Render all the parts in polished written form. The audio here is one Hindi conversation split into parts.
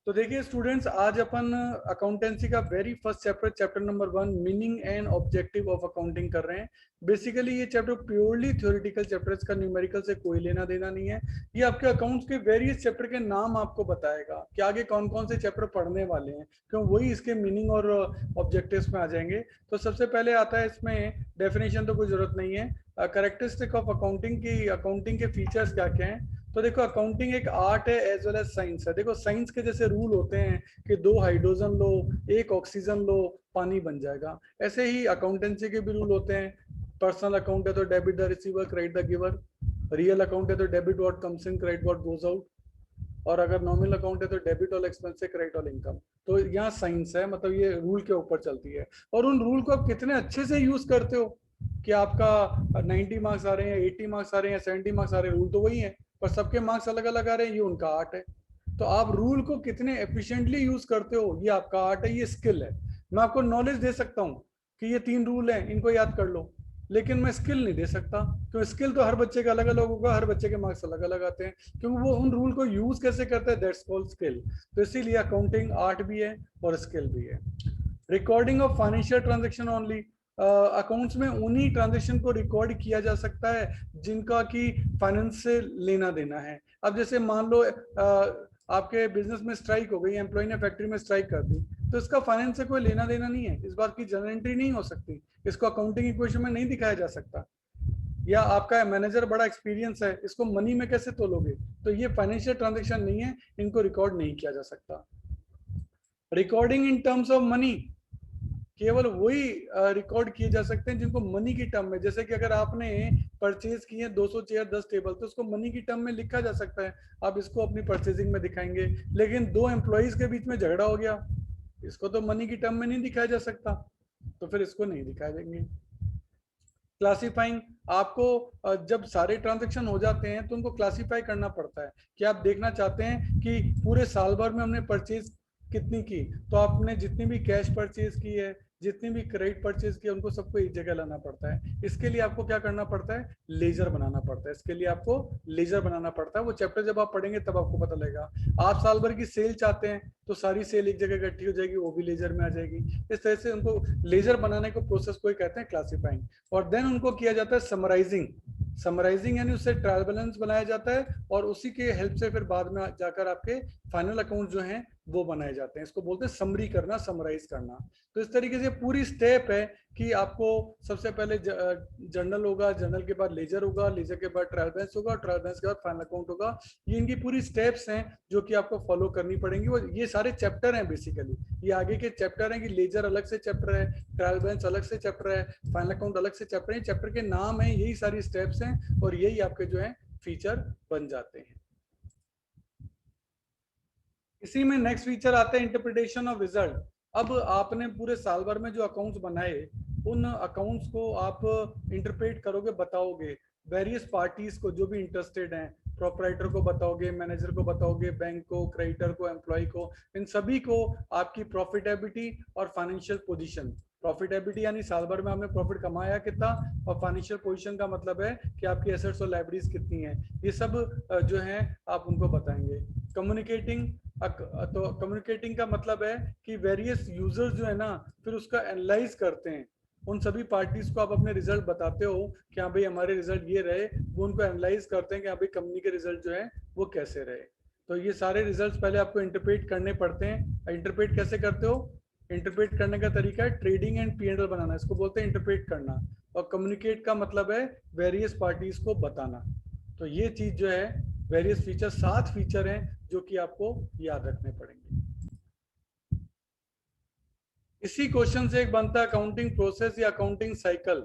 तो देखिए स्टूडेंट्स, आज अपन अकाउंटेंसी का very first chapter, chapter number 1, meaning and objective of accounting कर रहे हैं। बेसिकली ये चैप्टर प्योरली थ्योरेटिकल चैप्टर, इसका न्यूमेरिकल से कोई लेना देना नहीं है। ये आपके अकाउंट्स के वेरियस चैप्टर के नाम आपको बताएगा कि आगे कौन कौन से चैप्टर पढ़ने वाले हैं, क्यों वही इसके मीनिंग और ऑब्जेक्टिव्स में आ जाएंगे। तो सबसे पहले आता है इसमें डेफिनेशन, तो कोई जरूरत नहीं है। कैरेक्टरिस्टिक ऑफ अकाउंटिंग की, अकाउंटिंग के फीचर्स क्या क्या हैं। तो देखो अकाउंटिंग एक आर्ट है एज वेल एज साइंस है। देखो साइंस के जैसे रूल होते हैं कि 2 हाइड्रोजन लो, 1 ऑक्सीजन लो, पानी बन जाएगा, ऐसे ही अकाउंटेंसी के भी रूल होते हैं। पर्सनल अकाउंट है तो debit the receiver, credit the giver. Real account है तो debit what comes in, credit what goes out. और अगर नॉमिनल अकाउंट है तो debit all expense, credit all income. तो यहाँ साइंस है, मतलब ये रूल के ऊपर चलती है। और उन रूल को आप कितने अच्छे से यूज करते हो कि आपका 90 मार्क्स आ रहे हैं, 80 मार्क्स आ रहे हैं, 70 मार्क्स आ रहे हैं, रूल तो वही है, पर सबके मार्क्स अलग अलग आ रहे हैं, ये उनका आर्ट है। तो आप रूल को कितने एफिशिएंटली यूज करते हो, ये आपका आर्ट है, ये स्किल है। मैं आपको नॉलेज दे सकता हूँ कि ये 3 रूल हैं, इनको याद कर लो, लेकिन मैं स्किल नहीं दे सकता, क्योंकि स्किल तो हर बच्चे का अलग अलग होगा, हर बच्चे के मार्क्स अलग अलग आते हैं, क्योंकि वो उन रूल को यूज कैसे करता है, दैट्स कॉल्ड स्किल। तो इसीलिए अकाउंटिंग आर्ट भी है और स्किल भी है। Recording of financial transaction only, accounts में उन्हीं ट्रांजेक्शन को रिकॉर्ड किया जा सकता है जिनका कि फाइनेंस से लेना देना है। अब जैसे मान लो आपके बिजनेस में स्ट्राइक हो गई, एम्प्लॉय ने फैक्ट्री में स्ट्राइक कर दी, तो इसका फाइनेंस से कोई लेना देना नहीं है, इस बात की जर्नल एंट्री नहीं हो सकती, इसको अकाउंटिंग इक्वेशन में नहीं दिखाया जा सकता। या आपका मैनेजर बड़ा एक्सपीरियंस है, इसको मनी में कैसे तोलोगे, तो ये फाइनेंशियल ट्रांजेक्शन नहीं है, इनको रिकॉर्ड नहीं किया जा सकता। Recording in terms of money, केवल वही रिकॉर्ड किए जा सकते हैं जिनको मनी की टर्म में, जैसे कि अगर आपने परचेज किए 200 चेयर 10 टेबल, तो उसको मनी की टर्म में लिखा जा सकता है, आप इसको अपनी परचेजिंग में दिखाएंगे। लेकिन 2 एम्प्लॉइज के बीच में झगड़ा हो गया, इसको तो मनी की टर्म में नहीं दिखाया जा सकता, तो फिर इसको नहीं दिखाया देंगे। क्लासीफाइंग, आपको जब सारे ट्रांजेक्शन हो जाते हैं तो उनको क्लासीफाई करना पड़ता है कि आप देखना चाहते हैं कि पूरे साल भर में हमने परचेज कितनी की, तो आपने जितनी भी कैश परचेज की है, जितनी भी क्रेडिट परचेज की है, उनको सबको एक जगह लाना पड़ता है। इसके लिए आपको क्या करना पड़ता है, लेजर बनाना पड़ता है, इसके लिए आपको लेजर बनाना पड़ता है। वो चैप्टर जब आप पढ़ेंगे तब आपको पता लगेगा। आप साल भर की सेल चाहते हैं तो सारी सेल एक जगह इकट्ठी हो जाएगी, वो भी लेजर में आ जाएगी। इस तरह से उनको लेजर बनाने को प्रोसेस को कहते हैं क्लासीफाइंग। और देन उनको किया जाता है समराइजिंग। समराइजिंग यानी उससे ट्रायल बैलेंस बनाया जाता है, और उसी के हेल्प से फिर बाद में जाकर आपके फाइनल अकाउंट जो हैं वो बनाए जाते हैं। इसको बोलते हैं समरी करना, समराइज करना। तो इस तरीके से पूरी स्टेप है कि आपको सबसे पहले जर्नल होगा, जर्नल के बाद लेजर होगा, लेजर के बाद ट्रायल बैलेंस होगा, ट्रायल बैलेंस के बाद फाइनल अकाउंट होगा। ये इनकी पूरी स्टेप्स हैं जो कि आपको फॉलो करनी पड़ेंगी। वो ये सारे चैप्टर हैं बेसिकली, ये आगे के चैप्टर हैं कि लेजर अलग से चैप्टर है, ट्रायल बैलेंस अलग से चैप्टर है, फाइनल अकाउंट अलग से चैप्टर है। चैप्टर के नाम है, यही सारी स्टेप्स हैं, और यही आपके जो है फीचर बन जाते हैं। इसी में नेक्स्ट फीचर आता है इंटरप्रिटेशन ऑफ रिजल्ट। अब आपने पूरे साल भर में जो अकाउंट्स बनाए, उन अकाउंट्स को आप इंटरप्रेट करोगे, बताओगे वेरियस पार्टीज को जो भी इंटरेस्टेड हैं, प्रोपराइटर को बताओगे, मैनेजर को बताओगे, बैंक को, क्रेडिटर को, एम्प्लॉय को, इन सभी को आपकी प्रॉफिटेबिलिटी और फाइनेंशियल पोजीशन। प्रॉफिटेबिलिटी यानी साल भर में आपने प्रॉफिट कमाया कितना, और फाइनेंशियल पोजीशन का मतलब है कि आपकी एसेट्स और लाइबिलिटीज कितनी है, ये सब जो है आप उनको बताएंगे। कम्युनिकेटिंग, तो कम्युनिकेटिंग का मतलब है कि वेरियस यूजर्स जो है ना, फिर उसका एनालाइज करते हैं, उन सभी पार्टीज को आप अपने रिजल्ट बताते हो कि हाँ भाई हमारे रिजल्ट ये रहे, वो उनको एनालाइज करते हैं कि हाँ भाई कंपनी के रिजल्ट जो है वो कैसे रहे। तो ये सारे रिजल्ट्स पहले आपको इंटरप्रेट करने पड़ते हैं। इंटरप्रेट कैसे करते हो, इंटरप्रेट करने का तरीका है ट्रेडिंग एंड P&L बनाना, इसको बोलते हैं इंटरप्रेट करना। और कम्युनिकेट का मतलब है वेरियस पार्टीज को बताना। तो ये चीज जो है, वेरियस फीचर, 7 फीचर हैं जो कि आपको याद रखने पड़ेंगे। इसी क्वेश्चन से एक बनता है अकाउंटिंग प्रोसेस या अकाउंटिंग साइकिल।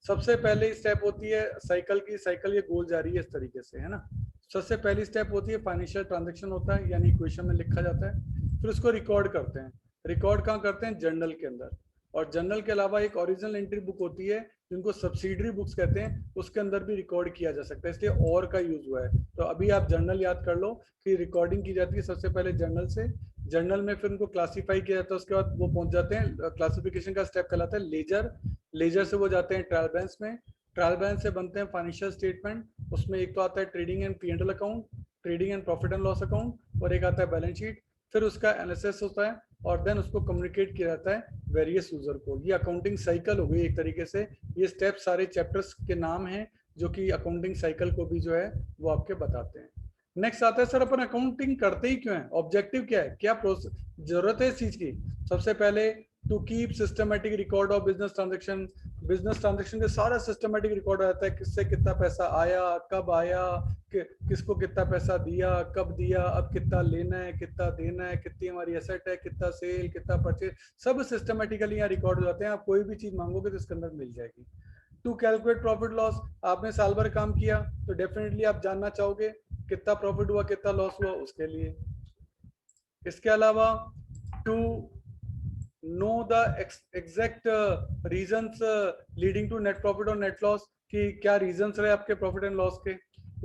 सबसे पहले स्टेप होती है साइकिल की, साइकिल ये गोल जा रही है इस तरीके से, है ना। सबसे पहली स्टेप होती है फाइनेंशियल ट्रांजैक्शन होता है, यानी इक्वेशन में लिखा जाता है, फिर उसको रिकॉर्ड करते हैं। रिकॉर्ड कहाँ करते हैं, जर्नल के अंदर। और जर्नल के अलावा एक ओरिजिनल एंट्री बुक होती है जिनको सब्सिडरी बुक्स कहते हैं, उसके अंदर भी रिकॉर्ड किया जा सकता है, इसलिए और का यूज हुआ है। तो अभी आप जर्नल याद कर लो कि रिकॉर्डिंग की जाती है सबसे पहले जर्नल से, जर्नल में फिर उनको क्लासीफाई किया जाता है, उसके बाद वो पहुंच जाते हैं, क्लासिफिकेशन का स्टेप कहलाता है लेजर। लेजर से वो जाते हैं ट्रायल बैलेंस में, ट्रायल बैलेंस से बनते हैं फाइनेंशियल स्टेटमेंट। उसमें एक तो आता है trading and P&L account, trading and profit and loss account, और एक आता है बैलेंस शीट। फिर उसका एनालिसिस होता है और देन उसको कम्युनिकेट किया जाता है वेरियस यूजर को। ये अकाउंटिंग साइकिल हो गई एक तरीके से। ये स्टेप सारे चैप्टर्स के नाम हैं जो कि अकाउंटिंग साइकिल को भी जो है वो आपके बताते हैं। नेक्स्ट आता है सर अपन अकाउंटिंग करते ही क्यों है, ऑब्जेक्टिव क्या है, क्या जरूरत है इस चीज की। सबसे पहले to keep systematic record of business transaction. Business transaction के सारा सिस्टमेटिक रिकॉर्ड रहता है, किससे कितना पैसा आया, कब आया, किसको कितना पैसा दिया, कब दिया, अब कितना लेना है, कितना देना है, कितनी हमारी एसेट है, कितना सेल, कितना परचेज, सब सिस्टमेटिकली यहाँ रिकॉर्ड हो जाते हैं। आप कोई भी चीज मांगोगे तो इसके अंदर मिल जाएगी। टू कैलकुलेट प्रॉफिट लॉस, आपने साल भर काम किया तो डेफिनेटली आप जानना चाहोगे कितना प्रॉफिट हुआ, कितना लॉस हुआ, उसके लिए। इसके अलावा to know the exact reasons leading to net profit और नेट लॉस, कि क्या रीजंस रहे आपके प्रॉफिट एंड लॉस के।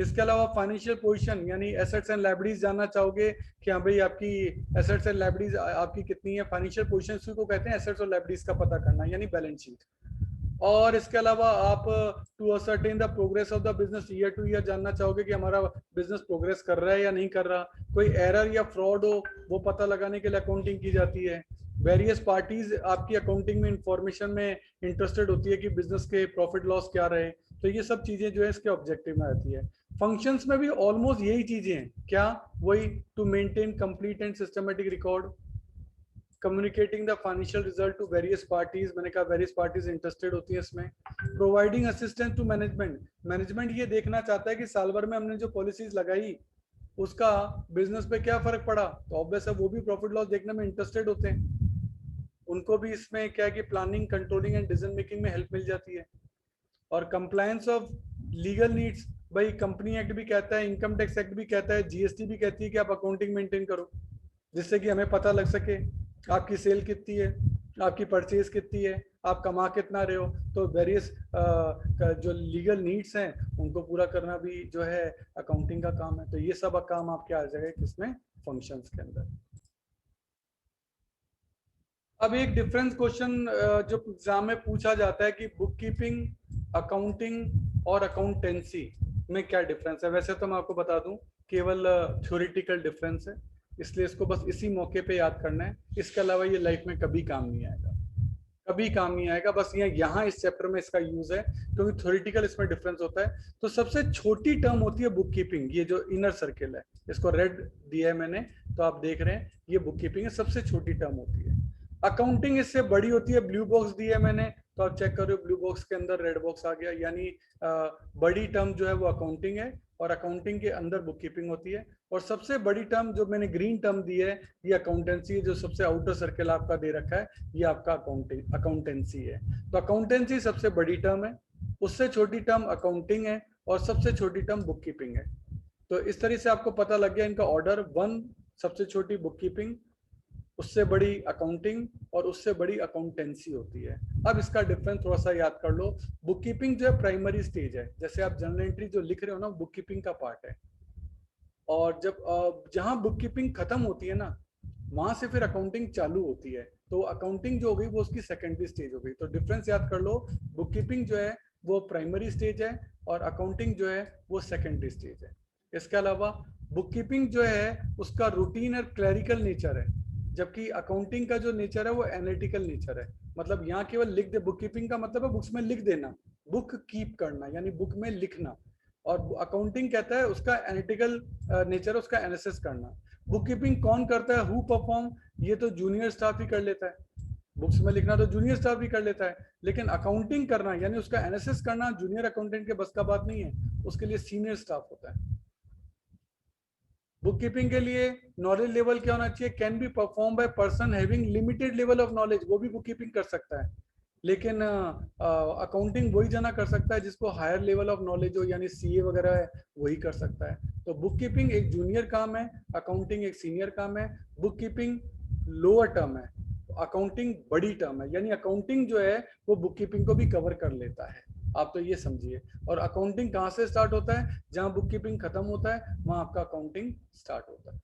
इसके अलावा फाइनेंशियल पोजीशन यानी एसेट्स एंड लायबिलिटीज जानना चाहोगे कि हाँ भाई आपकी एसेट्स एंड लायबिलिटीज आपकी कितनी है। फाइनेंशियल पोजीशन को कहते हैं एसेट्स और लायबिलिटीज का पता करना यानी बैलेंस शीट। और इसके अलावा आप to ascertain the progress of the business year to year जानना चाहोगे कि हमारा बिजनेस प्रोग्रेस कर रहा है या नहीं कर रहा। कोई एरर या फ्रॉड हो वो पता लगाने के लिए अकाउंटिंग की जाती है। वेरियस पार्टीज आपकी अकाउंटिंग में इंफॉर्मेशन में इंटरेस्टेड होती है कि बिजनेस के प्रॉफिट लॉस क्या रहे। तो ये सब चीजें जो है इसके ऑब्जेक्टिव में आती है। फंक्शंस में भी ऑलमोस्ट यही चीजें हैं, क्या वही to maintain complete and systematic record, communicating the financial result to various parties, मैंने कहा वेरियस पार्टीज इंटरेस्टेड होती है इसमें। Providing assistance to management, management ये देखना चाहता है कि साल भर में हमने जो पॉलिसीज लगाई उसका बिजनेस पे क्या फर्क पड़ा, तो ऑब्वियस है वो भी प्रॉफिट लॉस देखने में इंटरेस्टेड होते हैं। उनको भी इसमें क्या है कि planning, controlling and decision making में हेल्प मिल जाती है। और कंप्लायंस ऑफ लीगल नीड्स, भाई कंपनी एक्ट भी कहता है, इनकम टैक्स एक्ट भी कहता है, जीएसटी भी कहती है कि आप अकाउंटिंग मेंटेन करो, जिससे कि हमें पता लग सके आपकी सेल कितनी है, आपकी परचेज कितनी है, आप कमा कितना रहे हो। तो वेरियस जो लीगल नीड्स हैं उनको पूरा करना भी जो है अकाउंटिंग का काम है। तो ये सब काम आपके आ जाएगा किसमें, फंक्शंस के अंदर। अब एक डिफरेंस क्वेश्चन जो एग्जाम में पूछा जाता है कि बुक कीपिंग, अकाउंटिंग और अकाउंटेंसी में क्या डिफरेंस है। वैसे तो मैं आपको बता दूं केवल थ्योरेटिकल डिफरेंस है, इसलिए इसको बस इसी मौके पे याद करना है। इसके अलावा ये लाइफ में कभी काम नहीं आएगा, कभी काम नहीं आएगा। बस ये यहाँ इस चैप्टर में इसका यूज है क्योंकि थ्योरेटिकल इसमें डिफरेंस होता है। तो सबसे छोटी टर्म होती है बुक कीपिंग, ये जो इनर सर्किल है इसको रेड दिया है मैंने तो आप देख रहे हैं, ये बुक कीपिंग है, सबसे छोटी टर्म होती है। अकाउंटिंग इससे बड़ी होती है, ब्लू बॉक्स दी है मैंने तो आप चेक करो ब्लू बॉक्स के अंदर रेड बॉक्स आ गया, यानी बड़ी टर्म जो है वो अकाउंटिंग है और अकाउंटिंग के अंदर बुक कीपिंग होती है। और सबसे बड़ी टर्म जो मैंने ग्रीन टर्म दी है ये अकाउंटेंसी है, जो सबसे आउटर सर्किल आपका दे रखा है ये आपका अकाउंटेंसी है। तो अकाउंटेंसी सबसे बड़ी टर्म है, उससे छोटी टर्म अकाउंटिंग है और सबसे छोटी टर्म बुक कीपिंग है। तो इस तरह से आपको पता लग गया इनका ऑर्डर, 1 सबसे छोटी बुक कीपिंग, उससे बड़ी अकाउंटिंग और उससे बड़ी अकाउंटेंसी होती है। अब इसका डिफरेंस थोड़ा सा याद कर लो। बुक कीपिंग जो है प्राइमरी स्टेज है, जैसे आप जर्नल एंट्री जो लिख रहे हो ना बुक कीपिंग का पार्ट है। और जब जहां बुक कीपिंग खत्म होती है ना वहां से फिर अकाउंटिंग चालू होती है, तो अकाउंटिंग जो हो गई वो उसकी सेकेंडरी स्टेज हो गई। तो डिफरेंस याद कर लो, बुक कीपिंग जो है वो प्राइमरी स्टेज है और अकाउंटिंग जो है वो सेकेंडरी स्टेज है। इसके अलावा बुक कीपिंग जो है उसका रूटीन और क्लरिकल नेचर है, जबकि अकाउंटिंग का जो नेचर है वो एनालिटिकल नेचर है। मतलब यहाँ केवल लिख दे, बुक कीपिंग का मतलब है बुक्स में लिख देना, बुक कीप करना यानी बुक में लिखना। और अकाउंटिंग कहता है उसका एनालिटिकल नेचर है, उसका एनालिसिस करना। बुक कीपिंग कौन करता है, हु परफॉर्म, ये तो जूनियर स्टाफ ही कर लेता है। बुक्स में लिखना तो जूनियर स्टाफ भी कर लेता है, लेकिन अकाउंटिंग करना यानी उसका एनालिसिस करना जूनियर अकाउंटेंट के बस का बात नहीं है, उसके लिए सीनियर स्टाफ होता है। बुक कीपिंग के लिए नॉलेज लेवल क्या होना चाहिए, can be perform by person having limited level of knowledge, वो भी बुक कीपिंग कर सकता है। लेकिन अकाउंटिंग वही जना कर सकता है जिसको हायर लेवल ऑफ नॉलेज हो, यानी सीए वगैरह है वही कर सकता है। तो बुक कीपिंग एक जूनियर काम है, अकाउंटिंग एक सीनियर काम है। बुक कीपिंग लोअर टर्म है, अकाउंटिंग बड़ी टर्म है, यानी अकाउंटिंग जो है वो बुक कीपिंग को भी कवर कर लेता है। आप तो ये समझिए। और अकाउंटिंग कहाँ से स्टार्ट होता है, जहां बुक कीपिंग खत्म होता है वहां आपका अकाउंटिंग स्टार्ट होता है।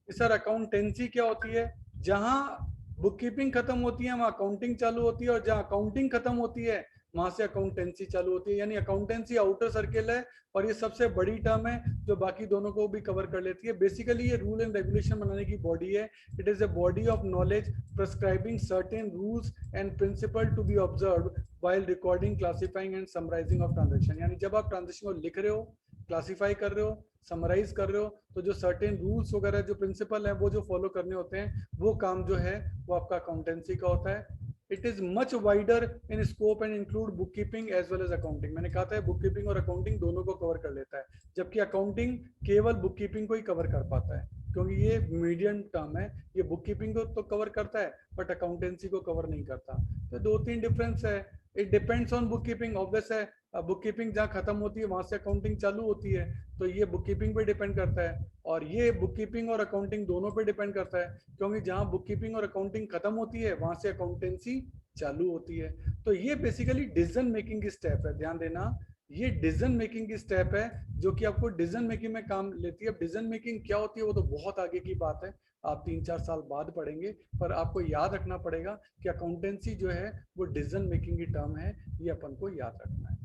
सर अकाउंटेंसी क्या होती है, जहां बुक कीपिंग खत्म होती है वहां अकाउंटिंग चालू होती है, और जहां अकाउंटिंग खत्म होती है वहां से अकाउंटेंसी चालू होती है। यानी अकाउंटेंसी आउटर सर्किल है और ये सबसे बड़ी टर्म है जो बाकी दोनों को भी कवर कर लेती है। बेसिकली ये रूल एंड रेगुलेशन बनाने की बॉडी है। It is a body of knowledge prescribing certain rules and principle to be observe while recording, classifying and summarizing of transaction। यानी जब आप ट्रांजेक्शन को लिख रहे हो, क्लासीफाई कर रहे हो, समराइज कर रहे हो, तो जो सर्टेन रूल्स वगैरह जो प्रिंसिपल है वो जो फॉलो करने होते हैं, वो काम जो है वो आपका अकाउंटेंसी का होता है। It is much wider in scope and include book keeping as well as accounting. मैंने कहा था बुक कीपिंग और अकाउंटिंग दोनों को कवर कर लेता है, जबकि अकाउंटिंग केवल बुक कीपिंग को ही कवर कर पाता है, क्योंकि ये मीडियम टर्म है। ये बुक कीपिंग को तो कवर करता है बट अकाउंटेंसी को कवर नहीं करता। तो दो तीन डिफरेंस है। It depends on book keeping, obvious है। बुक कीपिंग जहाँ खत्म होती है वहां से अकाउंटिंग चालू होती है, तो ये बुक कीपिंग पे डिपेंड करता है। और ये बुक कीपिंग और अकाउंटिंग दोनों पे डिपेंड करता है, क्योंकि जहाँ बुक कीपिंग और अकाउंटिंग खत्म होती है वहां से अकाउंटेंसी चालू होती है। तो ये बेसिकली डिसीजन मेकिंग की स्टेप है, ध्यान देना। ये डिसीजन मेकिंग की स्टेप है जो कि आपको डिसीजन मेकिंग में काम लेती है। अब डिसीजन मेकिंग क्या होती है वो तो बहुत आगे की बात है, आप 3-4 साल बाद पढ़ेंगे। पर आपको याद रखना पड़ेगा कि अकाउंटेंसी जो है वो डिसीजन मेकिंग की टर्म है, ये अपन को याद रखना है।